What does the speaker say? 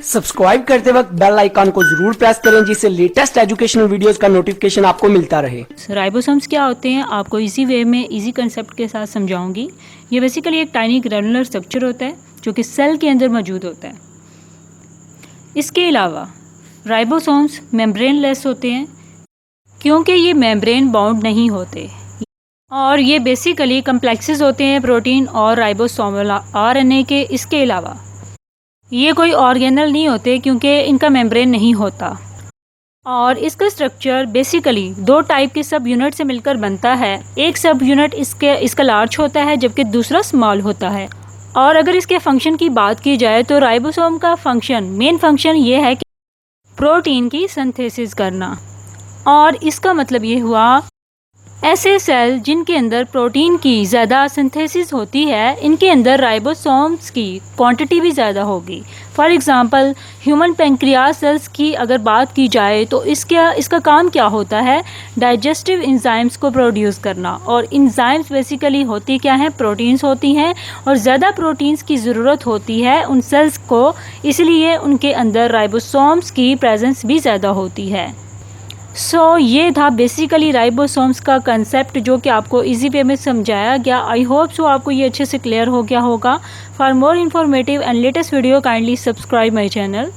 Subscribe करते वक्त bell icon को जरूर प्रेस करें जिससे लेटेस्ट एजुकेशनल वीडियोस का नोटिफिकेशन आपको मिलता रहे। राइबोसोम्स क्या होते हैं, आपको इजी वे में इजी कंसेप्ट के साथ समझाऊंगी। ये बेसिकली एक टाइनी ग्रेनुलर स्ट्रक्चर होता है जो कि सेल के अंदर मौजूद होता है। इसके अलावा राइबोसोम्स मेम्ब्रेन लेस होते हैं क्योंकि ये मेम्ब्रेन बाउंड नहीं होते, और ये बेसिकली कम्प्लेक्सेस होते हैं प्रोटीन और राइबोसोमल आरएनए के। इसके अलावा ये कोई ऑर्गेनल नहीं होते क्योंकि इनका मेम्ब्रेन नहीं होता, और इसका स्ट्रक्चर बेसिकली दो टाइप के सब यूनिट से मिलकर बनता है। एक सब यूनिट इसका लार्ज होता है जबकि दूसरा स्मॉल होता है। और अगर इसके फंक्शन की बात की जाए तो राइबोसोम का मेन फंक्शन ये है कि प्रोटीन की सिंथेसिस करना। और इसका मतलब ये हुआ ऐसे सेल जिनके अंदर प्रोटीन की ज़्यादा सिंथेसिस होती है, इनके अंदर राइबोसोम्स की क्वांटिटी भी ज़्यादा होगी। For example human pancreas cells की अगर बात की जाए तो इसका काम क्या होता है, डाइजेस्टिव एंजाइम्स को प्रोड्यूस करना। और एंजाइम्स बेसिकली होती क्या हैं, प्रोटीन्स होती हैं, और ज़्यादा प्रोटीन्स की ज़रूरत होती है उन सेल्स को, इसलिए उनके अंदर राइबोसोम्स की प्रेजेंस भी ज़्यादा होती है। ये था बेसिकली राइबोसोम्स का कंसेप्ट जो कि आपको इजी वे में समझाया गया। आई होप सो आपको ये अच्छे से क्लियर हो गया होगा। For more informative and latest video kindly subscribe my channel.